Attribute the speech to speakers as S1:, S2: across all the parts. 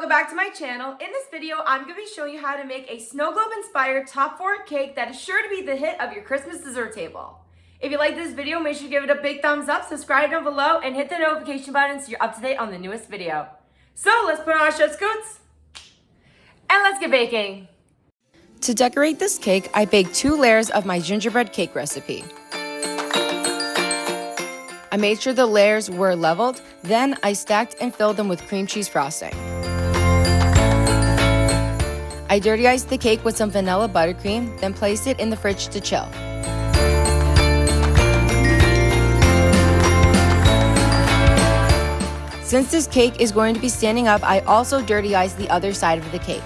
S1: welcome back to my channel. In this video, I'm going to be showing you how to make a snow globe inspired top 4 cake that is sure to be the hit of your Christmas dessert table. If you like this video, make sure to give it a big thumbs up, subscribe down below, and hit the notification button so you're up to date on the newest video. So let's put on our chef's coats and let's get baking. To decorate this cake, I baked 2 layers of my gingerbread cake recipe. I made sure the layers were leveled, then I stacked and filled them with cream cheese frosting. I dirty iced the cake with some vanilla buttercream, then placed it in the fridge to chill. Since this cake is going to be standing up, I also dirty iced the other side of the cake.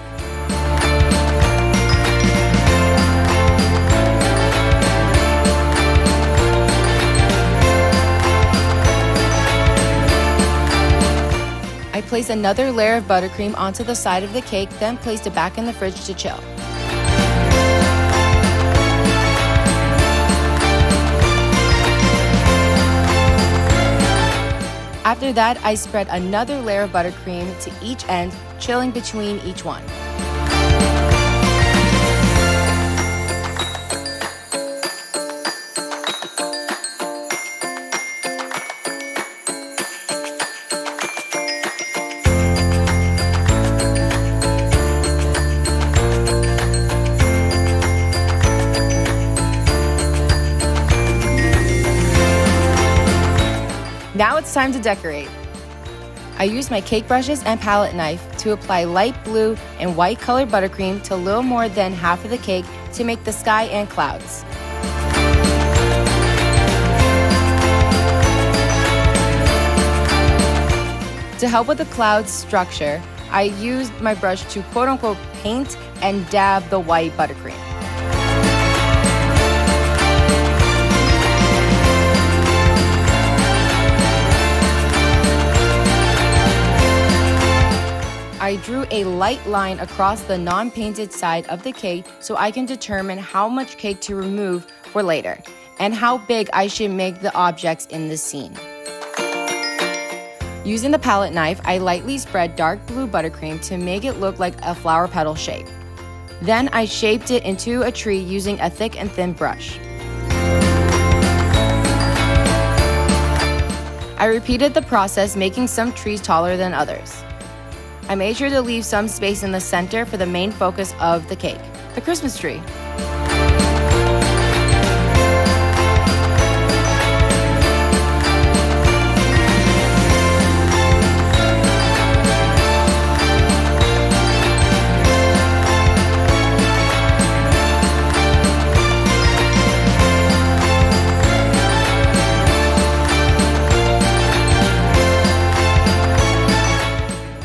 S1: I placed another layer of buttercream onto the side of the cake, then placed it back in the fridge to chill. After that, I spread another layer of buttercream to each end, chilling between each one. Now it's time to decorate. I used my cake brushes and palette knife to apply light blue and white colored buttercream to a little more than half of the cake to make the sky and clouds. To help with the cloud's structure, I used my brush to quote-unquote paint and dab the white buttercream. I drew a light line across the non-painted side of the cake so I can determine how much cake to remove for later, and how big I should make the objects in the scene. Using the palette knife, I lightly spread dark blue buttercream to make it look like a flower petal shape. Then I shaped it into a tree using a thick and thin brush. I repeated the process, making some trees taller than others. I made sure to leave some space in the center for the main focus of the cake, the Christmas tree.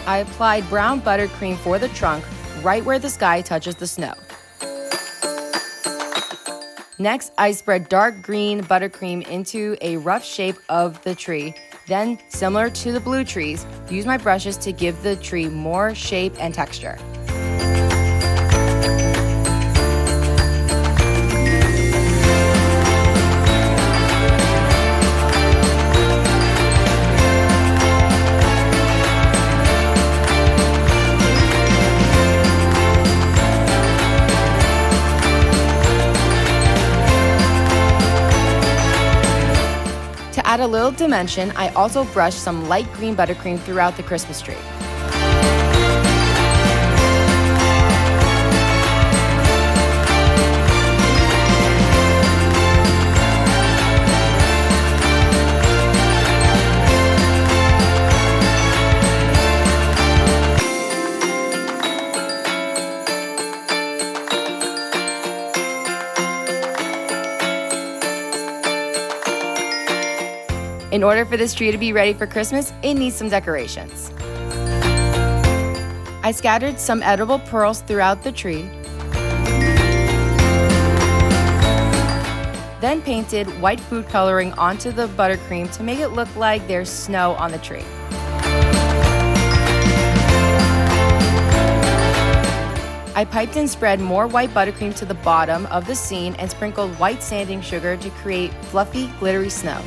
S1: I applied brown buttercream for the trunk, right where the sky touches the snow. Next, I spread dark green buttercream into a rough shape of the tree. Then, similar to the blue trees, use my brushes to give the tree more shape and texture. To add a little dimension, I also brushed some light green buttercream throughout the Christmas tree. In order for this tree to be ready for Christmas, it needs some decorations. I scattered some edible pearls throughout the tree, then painted white food coloring onto the buttercream to make it look like there's snow on the tree. I piped and spread more white buttercream to the bottom of the scene and sprinkled white sanding sugar to create fluffy, glittery snow.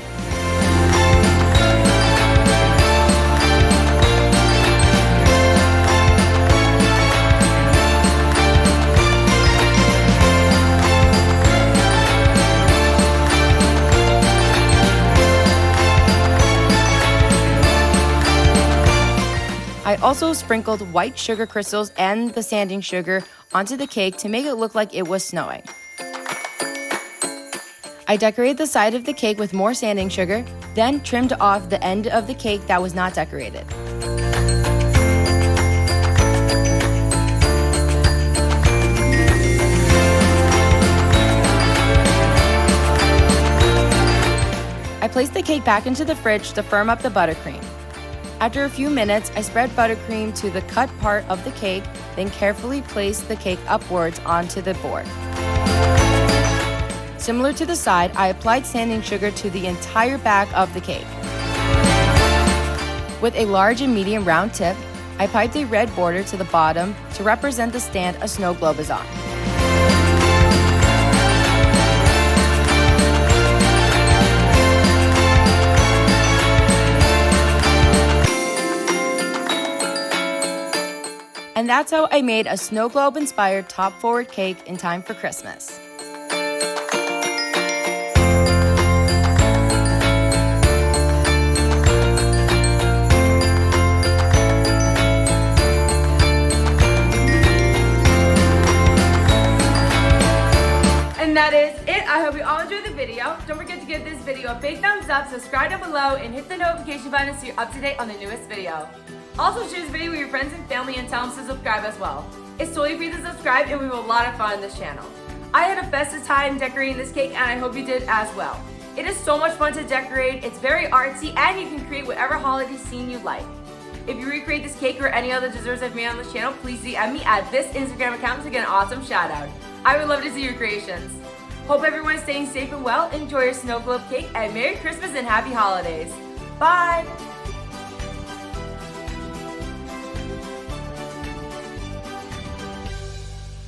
S1: I also sprinkled white sugar crystals and the sanding sugar onto the cake to make it look like it was snowing. I decorated the side of the cake with more sanding sugar, then trimmed off the end of the cake that was not decorated. I placed the cake back into the fridge to firm up the buttercream. After a few minutes, I spread buttercream to the cut part of the cake, then carefully placed the cake upwards onto the board. Similar to the side, I applied sanding sugar to the entire back of the cake. With a large and medium round tip, I piped a red border to the bottom to represent the stand a snow globe is on. And that's how I made a snow globe inspired top forward cake in time for Christmas. And that is it. I hope you all enjoyed the video. Don't forget to give this video a big thumbs up, subscribe down below, and hit the notification button so you're up to date on the newest video. Also share this video with your friends and family and tell them to subscribe as well. It's totally free to subscribe and we have a lot of fun on this channel. I had a festive time decorating this cake and I hope you did as well. It is so much fun to decorate, it's very artsy, and you can create whatever holiday scene you like. If you recreate this cake or any other desserts I've made on this channel, please DM me at this Instagram account to get an awesome shout out. I would love to see your creations. Hope everyone is staying safe and well, enjoy your snow globe cake, and Merry Christmas and Happy Holidays. Bye!